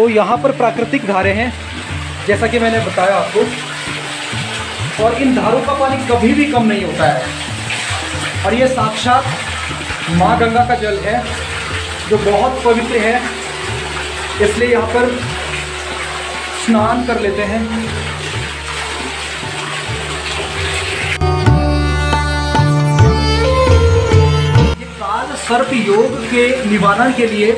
यहाँ पर प्राकृतिक धारें हैं जैसा कि मैंने बताया आपको, और इन धारों का पानी कभी भी कम नहीं होता है। और ये साक्षात माँ गंगा का जल है जो बहुत पवित्र है, इसलिए यहाँ पर स्नान कर लेते हैं। ये काल सर्प योग के निवारण के लिए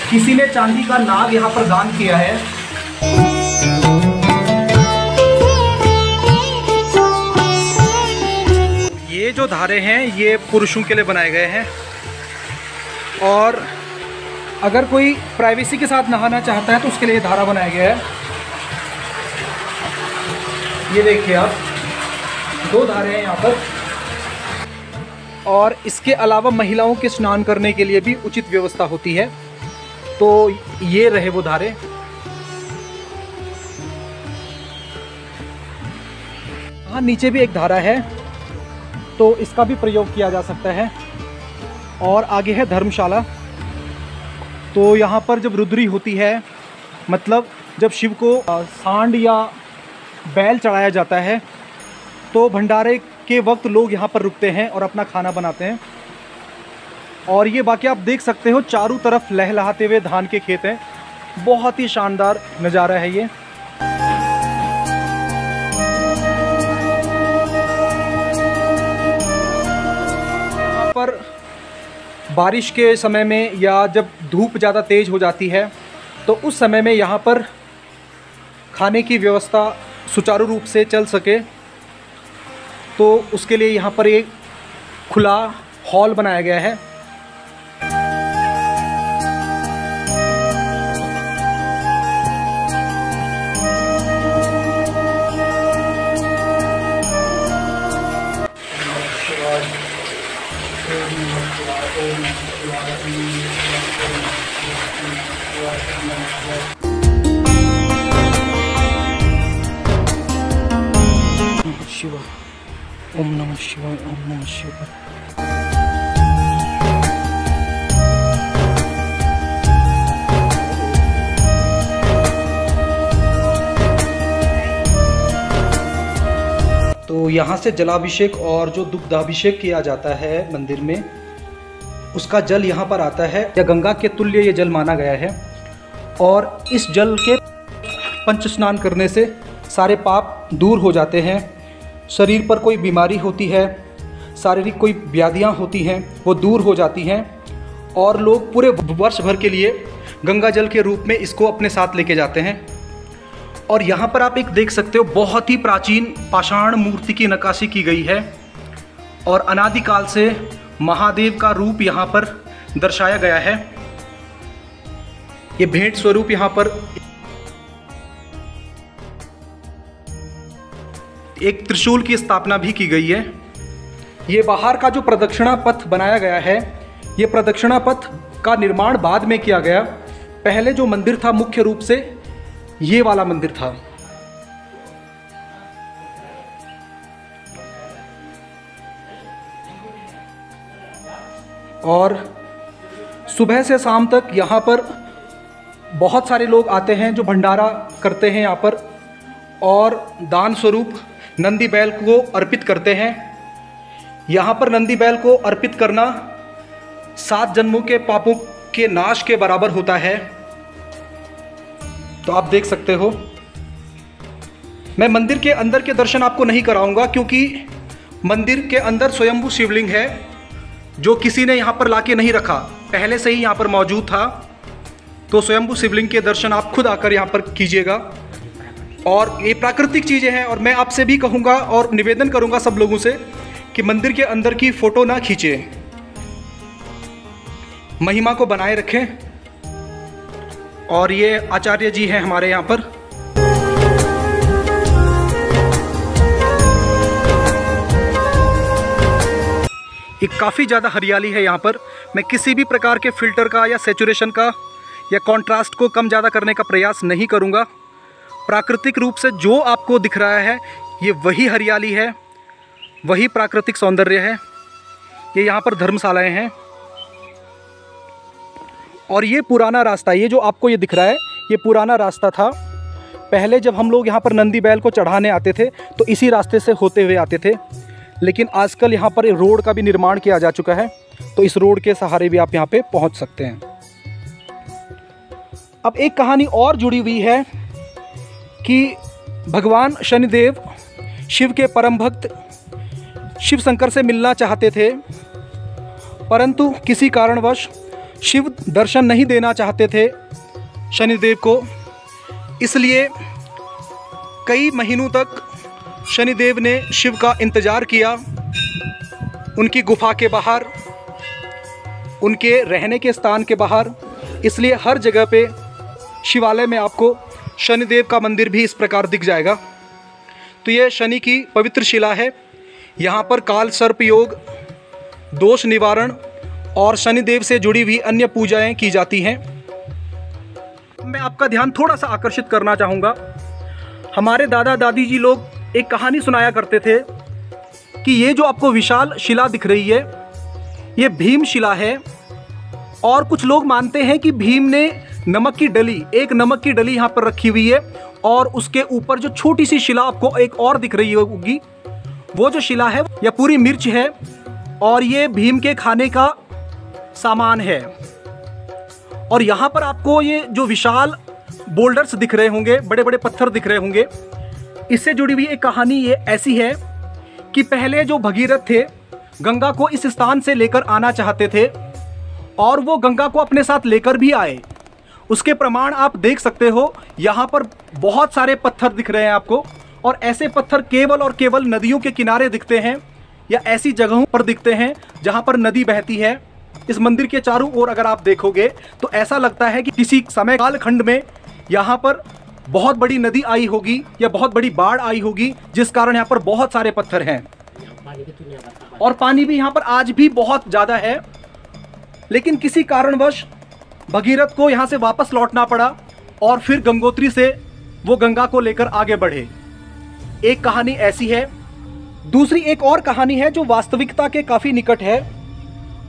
किसी ने चांदी का नाग यहाँ पर दान किया है। ये जो धारे हैं ये पुरुषों के लिए बनाए गए हैं, और अगर कोई प्राइवेसी के साथ नहाना चाहता है तो उसके लिए धारा बनाया गया है। ये देखिए आप, 2 धारे हैं यहाँ पर। और इसके अलावा महिलाओं के स्नान करने के लिए भी उचित व्यवस्था होती है। तो ये रहे वो धारे। हाँ, नीचे भी एक धारा है तो इसका भी प्रयोग किया जा सकता है। और आगे है धर्मशाला। तो यहाँ पर जब रुद्री होती है, मतलब जब शिव को सांड या बैल चढ़ाया जाता है, तो भंडारे के वक्त लोग यहाँ पर रुकते हैं और अपना खाना बनाते हैं। और ये बाकी आप देख सकते हो, चारों तरफ लहलहाते हुए धान के खेत हैं। बहुत ही शानदार नज़ारा है ये। यहाँ पर बारिश के समय में या जब धूप ज़्यादा तेज़ हो जाती है तो उस समय में यहाँ पर खाने की व्यवस्था सुचारू रूप से चल सके, तो उसके लिए यहाँ पर एक खुला हॉल बनाया गया है। शिवा, ओम नमः शिवाय, ओम नमः शिवाय। तो यहाँ से जलाभिषेक और जो दुग्धाभिषेक किया जाता है मंदिर में, उसका जल यहाँ पर आता है। या गंगा के तुल्य ये जल माना गया है। और इस जल के पंच स्नान करने से सारे पाप दूर हो जाते हैं। शरीर पर कोई बीमारी होती है, शारीरिक कोई व्याधियाँ होती हैं, वो दूर हो जाती हैं। और लोग पूरे वर्ष भर के लिए गंगा जल के रूप में इसको अपने साथ लेके जाते हैं। और यहाँ पर आप एक देख सकते हो, बहुत ही प्राचीन पाषाण मूर्ति की नक्काशी की गई है। और अनादिकाल से महादेव का रूप यहाँ पर दर्शाया गया है। ये भेंट स्वरूप यहाँ पर एक त्रिशूल की स्थापना भी की गई है। ये बाहर का जो प्रदक्षिणा पथ बनाया गया है, ये प्रदक्षिणा पथ का निर्माण बाद में किया गया। पहले जो मंदिर था मुख्य रूप से ये वाला मंदिर था। और सुबह से शाम तक यहाँ पर बहुत सारे लोग आते हैं जो भंडारा करते हैं यहाँ पर, और दान स्वरूप नंदी बैल को अर्पित करते हैं। यहाँ पर नंदी बैल को अर्पित करना 7 जन्मों के पापों के नाश के बराबर होता है। तो आप देख सकते हो। मैं मंदिर के अंदर के दर्शन आपको नहीं कराऊंगा, क्योंकि मंदिर के अंदर स्वयंभू शिवलिंग है जो किसी ने यहाँ पर लाके नहीं रखा, पहले से ही यहाँ पर मौजूद था। तो स्वयंभू शिवलिंग के दर्शन आप खुद आकर यहाँ पर कीजिएगा। और ये प्राकृतिक चीज़ें हैं। और मैं आपसे भी कहूँगा और निवेदन करूँगा सब लोगों से कि मंदिर के अंदर की फ़ोटो ना खींचें, महिमा को बनाए रखें। और ये आचार्य जी हैं हमारे यहाँ पर। ये काफ़ी ज़्यादा हरियाली है यहाँ पर। मैं किसी भी प्रकार के फ़िल्टर का या सेचुरेशन का या कंट्रास्ट को कम ज़्यादा करने का प्रयास नहीं करूँगा। प्राकृतिक रूप से जो आपको दिख रहा है ये वही हरियाली है, वही प्राकृतिक सौंदर्य है। ये यहाँ पर धर्मशालाएं हैं। और ये पुराना रास्ता, ये जो आपको ये दिख रहा है, ये पुराना रास्ता था। पहले जब हम लोग यहाँ पर नंदी बैल को चढ़ाने आते थे तो इसी रास्ते से होते हुए आते थे, लेकिन आजकल यहाँ पर रोड का भी निर्माण किया जा चुका है, तो इस रोड के सहारे भी आप यहाँ पे पहुँच सकते हैं। अब एक कहानी और जुड़ी हुई है कि भगवान शनिदेव शिव के परम भक्त शिव शंकर से मिलना चाहते थे, परंतु किसी कारणवश शिव दर्शन नहीं देना चाहते थे शनिदेव को। इसलिए कई महीनों तक शनिदेव ने शिव का इंतज़ार किया, उनकी गुफा के बाहर, उनके रहने के स्थान के बाहर। इसलिए हर जगह पे शिवालय में आपको शनिदेव का मंदिर भी इस प्रकार दिख जाएगा। तो ये शनि की पवित्र शिला है। यहाँ पर काल सर्प योग, दोष निवारण और शनिदेव से जुड़ी हुई अन्य पूजाएं की जाती हैं। मैं आपका ध्यान थोड़ा सा आकर्षित करना चाहूँगा। हमारे दादा दादी जी लोग एक कहानी सुनाया करते थे कि ये जो आपको विशाल शिला दिख रही है, ये भीम शिला है। और कुछ लोग मानते हैं कि भीम ने नमक की डली, एक नमक की डली यहाँ पर रखी हुई है, और उसके ऊपर जो छोटी सी शिला आपको एक और दिख रही होगी, वो जो शिला है यह पूरी मिर्च है, और ये भीम के खाने का सामान है। और यहाँ पर आपको ये जो विशाल बोल्डर्स दिख रहे होंगे, बड़े बड़े पत्थर दिख रहे होंगे, इससे जुड़ी हुई एक कहानी ये ऐसी है कि पहले जो भगीरथ थे गंगा को इस स्थान से लेकर आना चाहते थे, और वो गंगा को अपने साथ लेकर भी आए। उसके प्रमाण आप देख सकते हो, यहाँ पर बहुत सारे पत्थर दिख रहे हैं आपको, और ऐसे पत्थर केवल और केवल नदियों के किनारे दिखते हैं या ऐसी जगहों पर दिखते हैं जहाँ पर नदी बहती है। इस मंदिर के चारों ओर अगर आप देखोगे तो ऐसा लगता है कि किसी समय कालखंड में यहाँ पर बहुत बड़ी नदी आई होगी या बहुत बड़ी बाढ़ आई होगी, जिस कारण यहाँ पर बहुत सारे पत्थर हैं। और पानी भी यहाँ पर आज भी बहुत ज़्यादा है, लेकिन किसी कारणवश भगीरथ को यहाँ से वापस लौटना पड़ा, और फिर गंगोत्री से वो गंगा को लेकर आगे बढ़े। एक कहानी ऐसी है। दूसरी एक और कहानी है जो वास्तविकता के काफ़ी निकट है।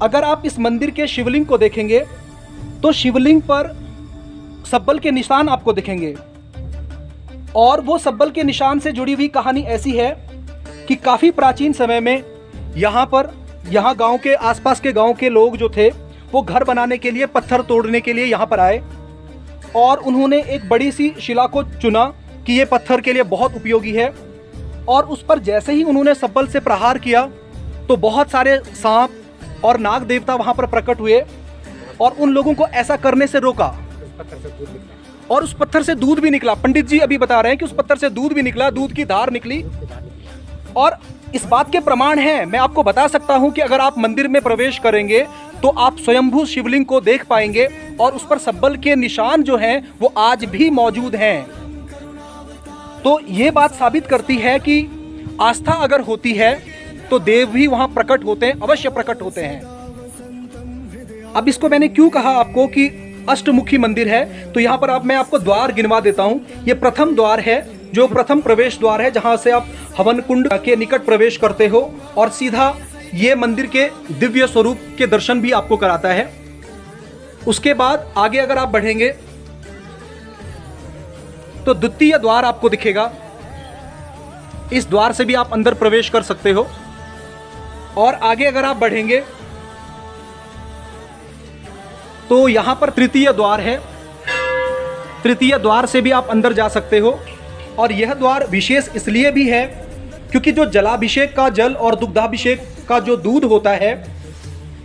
अगर आप इस मंदिर के शिवलिंग को देखेंगे तो शिवलिंग पर सब्बल के निशान आपको दिखेंगे, और वो सब्बल के निशान से जुड़ी हुई कहानी ऐसी है कि काफ़ी प्राचीन समय में यहाँ गांव के आसपास के गांव के लोग जो थे वो घर बनाने के लिए, पत्थर तोड़ने के लिए यहाँ पर आए, और उन्होंने एक बड़ी सी शिला को चुना कि ये पत्थर के लिए बहुत उपयोगी है। और उस पर जैसे ही उन्होंने सब्बल से प्रहार किया तो बहुत सारे सांप और नाग देवता वहाँ पर प्रकट हुए, और उन लोगों को ऐसा करने से रोका, और उस पत्थर से दूध भी निकला। पंडित जी अभी बता रहे हैं कि उस पत्थर से दूध भी निकला, दूध की धार निकली। और इस बात के प्रमाण हैं, मैं आपको बता सकता हूं कि अगर आप मंदिर में प्रवेश करेंगे तो आप स्वयंभू शिवलिंग को देख पाएंगे, और उस पर सब्बल के निशान जो हैं वो आज भी मौजूद हैं। तो ये बात साबित करती है कि आस्था अगर होती है तो देव भी वहां प्रकट होते हैं, अवश्य प्रकट होते हैं। अब इसको मैंने क्यों कहा आपको कि अष्टमुखी मंदिर है, तो यहाँ पर मैं आपको द्वार गिनवा देता हूँ। ये प्रथम द्वार है, जो प्रथम प्रवेश द्वार है, जहाँ से आप हवन कुंड के निकट प्रवेश करते हो, और सीधा ये मंदिर के दिव्य स्वरूप के दर्शन भी आपको कराता है। उसके बाद आगे अगर आप बढ़ेंगे तो द्वितीय द्वार आपको दिखेगा। इस द्वार से भी आप अंदर प्रवेश कर सकते हो। और आगे अगर आप बढ़ेंगे तो यहाँ पर तृतीय द्वार है। तृतीय द्वार से भी आप अंदर जा सकते हो। और यह द्वार विशेष इसलिए भी है क्योंकि जो जलाभिषेक का जल और दुग्धाभिषेक का जो दूध होता है,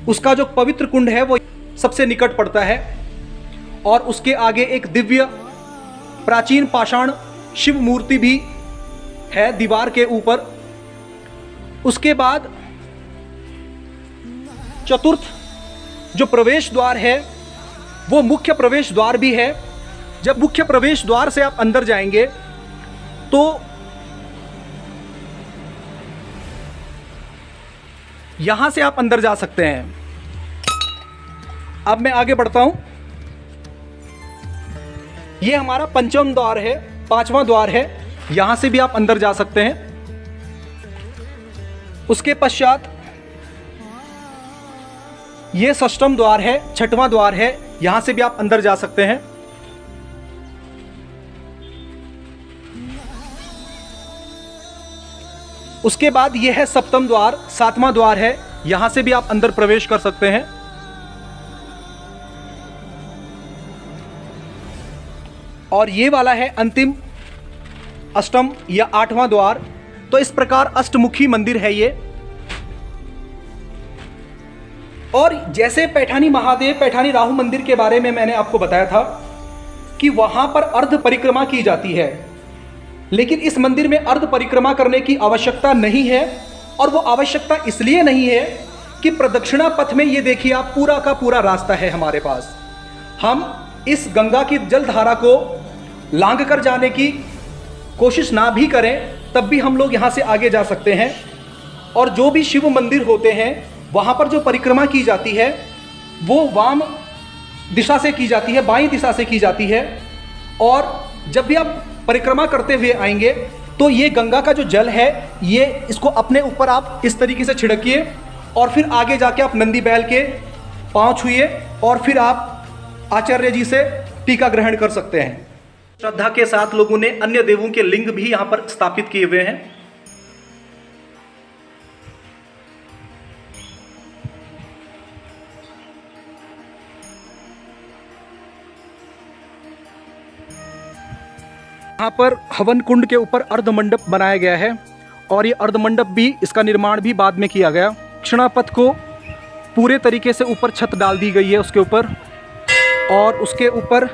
उसका जो पवित्र कुंड है वो सबसे निकट पड़ता है। और उसके आगे एक दिव्य प्राचीन पाषाण शिव मूर्ति भी है दीवार के ऊपर। उसके बाद चतुर्थ जो प्रवेश द्वार है वो मुख्य प्रवेश द्वार भी है। जब मुख्य प्रवेश द्वार से आप अंदर जाएंगे तो यहां से आप अंदर जा सकते हैं। अब मैं आगे बढ़ता हूं। यह हमारा पंचम द्वार है, पांचवा द्वार है, यहां से भी आप अंदर जा सकते हैं। उसके पश्चात ये षष्ठम द्वार है, छठवां द्वार है, यहाँ से भी आप अंदर जा सकते हैं। उसके बाद यह है सप्तम द्वार, 7वां द्वार है, यहां से भी आप अंदर प्रवेश कर सकते हैं। और ये वाला है अंतिम अष्टम या 8वां द्वार। तो इस प्रकार अष्टमुखी मंदिर है ये। और जैसे पैठानी महादेव, पैठानी राहु मंदिर के बारे में मैंने आपको बताया था कि वहां पर अर्ध परिक्रमा की जाती है, लेकिन इस मंदिर में अर्ध परिक्रमा करने की आवश्यकता नहीं है। और वो आवश्यकता इसलिए नहीं है कि प्रदक्षिणा पथ में ये देखिए आप पूरा का पूरा रास्ता है हमारे पास। हम इस गंगा की जलधारा को लांघ कर जाने की कोशिश ना भी करें तब भी हम लोग यहाँ से आगे जा सकते हैं। और जो भी शिव मंदिर होते हैं वहाँ पर जो परिक्रमा की जाती है वो वाम दिशा से की जाती है, बाईं दिशा से की जाती है। और जब भी आप परिक्रमा करते हुए आएंगे तो ये गंगा का जो जल है ये इसको अपने ऊपर आप इस तरीके से छिड़किए और फिर आगे जाके आप नंदी बैल के पांव छुइए और फिर आप आचार्य जी से टीका ग्रहण कर सकते हैं। श्रद्धा के साथ लोगों ने अन्य देवों के लिंग भी यहाँ पर स्थापित किए हुए हैं। यहाँ पर हवन कुंड के ऊपर अर्धमंडप बनाया गया है और ये अर्धमंडप भी, इसका निर्माण भी बाद में किया गया। दक्षिणापथ को पूरे तरीके से ऊपर छत डाल दी गई है उसके ऊपर, और उसके ऊपर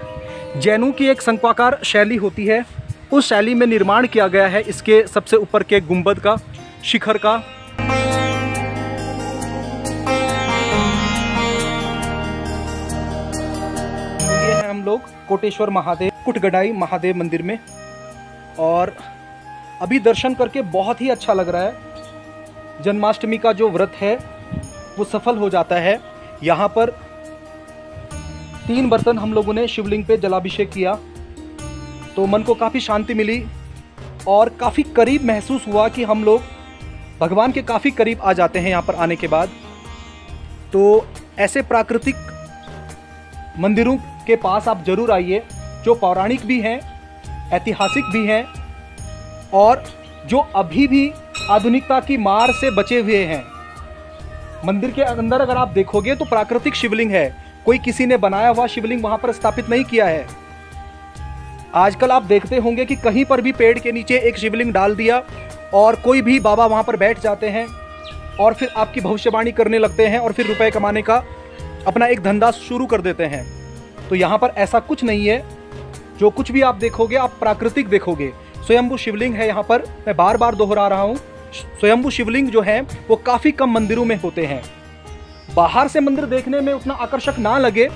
जैनों की एक शंक्वाकार शैली होती है, उस शैली में निर्माण किया गया है इसके सबसे ऊपर के गुंबद का, शिखर का। ये है हम लोग कोटेश्वर महादेव, कुटगढ़ाई महादेव मंदिर में, और अभी दर्शन करके बहुत ही अच्छा लग रहा है। जन्माष्टमी का जो व्रत है वो सफल हो जाता है। यहाँ पर 3 बर्तन हम लोगों ने शिवलिंग पे जलाभिषेक किया तो मन को काफ़ी शांति मिली और काफ़ी करीब महसूस हुआ कि हम लोग भगवान के काफ़ी करीब आ जाते हैं यहाँ पर आने के बाद। तो ऐसे प्राकृतिक मंदिरों के पास आप जरूर आइए, जो पौराणिक भी हैं, ऐतिहासिक भी हैं, और जो अभी भी आधुनिकता की मार से बचे हुए हैं। मंदिर के अंदर अगर आप देखोगे तो प्राकृतिक शिवलिंग है, कोई किसी ने बनाया हुआ शिवलिंग वहाँ पर स्थापित नहीं किया है। आजकल आप देखते होंगे कि कहीं पर भी पेड़ के नीचे एक शिवलिंग डाल दिया और कोई भी बाबा वहाँ पर बैठ जाते हैं और फिर आपकी भविष्यवाणी करने लगते हैं और फिर रुपए कमाने का अपना एक धंधा शुरू कर देते हैं। तो यहाँ पर ऐसा कुछ नहीं है। जो कुछ भी आप देखोगे आप प्राकृतिक देखोगे। स्वयंभू शिवलिंग है यहाँ पर, मैं बार बार दोहरा रहा हूँ, स्वयंभू शिवलिंग जो है वो काफ़ी कम मंदिरों में होते हैं। बाहर से मंदिर देखने में उतना आकर्षक ना लगे,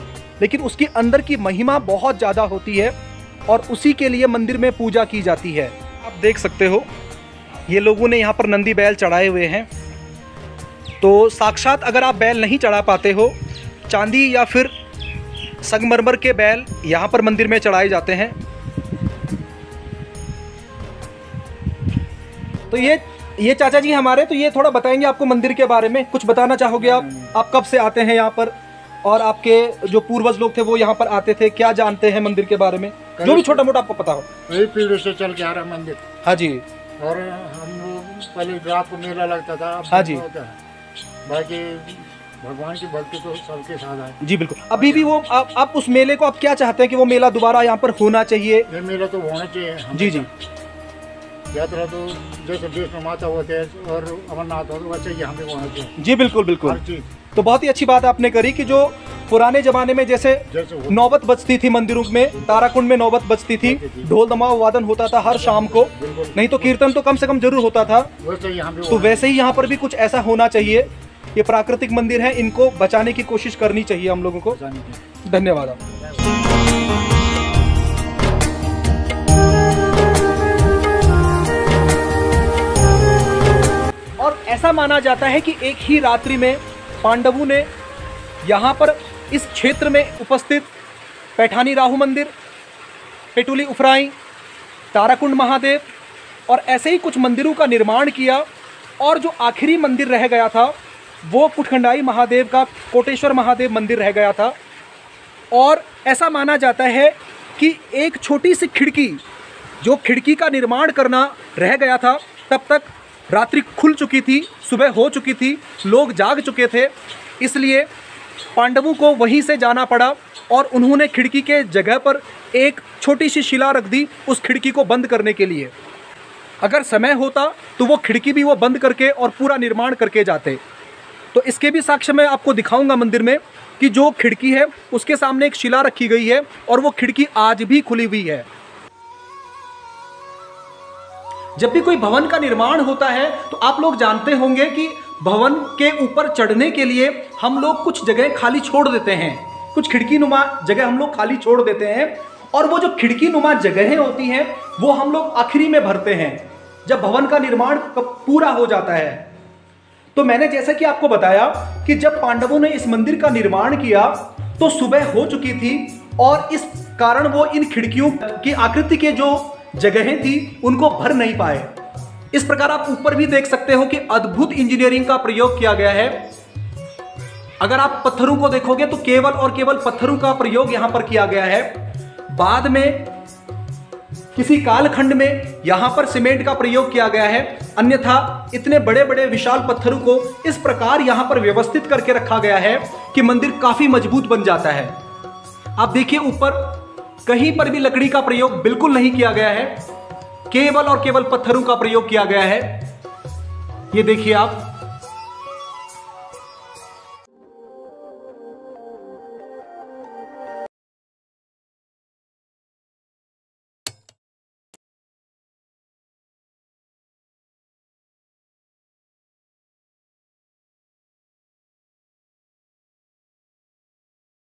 लेकिन उसकी अंदर की महिमा बहुत ज़्यादा होती है और उसी के लिए मंदिर में पूजा की जाती है। आप देख सकते हो ये लोगों ने यहाँ पर नंदी बैल चढ़ाए हुए हैं। तो साक्षात अगर आप बैल नहीं चढ़ा पाते हो, चांदी या फिर संगमरमर के बैल यहाँ पर मंदिर में चढ़ाए जाते हैं। तो ये चाचा जी हमारे, तो ये थोड़ा बताएंगे आपको मंदिर के बारे में, कुछ बताना चाहोगे आप कब से आते हैं यहाँ पर, और आपके जो पूर्वज लोग थे वो यहाँ पर आते थे, क्या जानते हैं मंदिर के बारे में, जो भी छोटा मोटा आपको पता हो। वही पीढ़ी से चल के आ रहा मंदिर। हाँ जी। और हम लोग पहले रात को मेला लगता था, अब हाँ जी। होता है। बाकी भगवान की भक्ति तो सबके साथ है। जी बिल्कुल। अभी भी वो आप उस मेले को आप क्या चाहते हैं कि वो मेला दोबारा यहाँ पर होना चाहिए? ये मेला तो होना चाहिए। जी जी। यात्रा तो जैसे देश में माता होते हैं और अमरनाथ होते वैसे यहाँ पे होना चाहिए। जी बिल्कुल बिल्कुल। हर चीज। तो बहुत ही अच्छी बात आपने करी कि जो पुराने जमाने में जैसे नौबत बजती थी मंदिरों में, ताराकुंड में नौबत बजती थी, ढोल दमाव वादन होता था हर शाम को, नहीं तो कीर्तन तो कम से कम जरूर होता था, तो वैसे ही यहाँ पर भी कुछ ऐसा होना चाहिए। ये प्राकृतिक मंदिर है, इनको बचाने की कोशिश करनी चाहिए हम लोगों को। धन्यवाद। और ऐसा माना जाता है कि एक ही रात्रि में पांडवों ने यहाँ पर इस क्षेत्र में उपस्थित पैठानी राहु मंदिर, पेटुली उफराई, ताराकुंड महादेव और ऐसे ही कुछ मंदिरों का निर्माण किया। और जो आखिरी मंदिर रह गया था वो कुटखंडाई महादेव का कोटेश्वर महादेव मंदिर रह गया था। और ऐसा माना जाता है कि एक छोटी सी खिड़की, जो खिड़की का निर्माण करना रह गया था, तब तक रात्रि खुल चुकी थी, सुबह हो चुकी थी, लोग जाग चुके थे, इसलिए पांडवों को वहीं से जाना पड़ा और उन्होंने खिड़की के जगह पर एक छोटी सी शिला रख दी उस खिड़की को बंद करने के लिए। अगर समय होता तो वो खिड़की भी वो बंद करके और पूरा निर्माण करके जाते। तो इसके भी साक्ष्य मैं आपको दिखाऊंगा मंदिर में कि जो खिड़की है उसके सामने एक शिला रखी गई है और वो खिड़की आज भी खुली हुई है। जब भी कोई भवन का निर्माण होता है तो आप लोग जानते होंगे कि भवन के ऊपर चढ़ने के लिए हम लोग कुछ जगह खाली छोड़ देते हैं, कुछ खिड़की नुमा जगह हम लोग खाली छोड़ देते हैं, और वो जो खिड़की नुमा जगहें होती हैं वो हम लोग आखिरी में भरते हैं जब भवन का निर्माण पूरा हो जाता है। तो मैंने जैसा कि आपको बताया कि जब पांडवों ने इस मंदिर का निर्माण किया तो सुबह हो चुकी थी और इस कारण वो इन खिड़कियों की आकृति के जो जगहें थी उनको भर नहीं पाए। इस प्रकार आप ऊपर भी देख सकते हो कि अद्भुत इंजीनियरिंग का प्रयोग किया गया है। अगर आप पत्थरों को देखोगे तो केवल और केवल पत्थरों का प्रयोग यहां पर किया गया है। बाद में किसी कालखंड में यहां पर सीमेंट का प्रयोग किया गया है, अन्यथा इतने बड़े बड़े विशाल पत्थरों को इस प्रकार यहां पर व्यवस्थित करके रखा गया है कि मंदिर काफी मजबूत बन जाता है। आप देखिए ऊपर कहीं पर भी लकड़ी का प्रयोग बिल्कुल नहीं किया गया है, केवल और केवल पत्थरों का प्रयोग किया गया है। ये देखिए आप,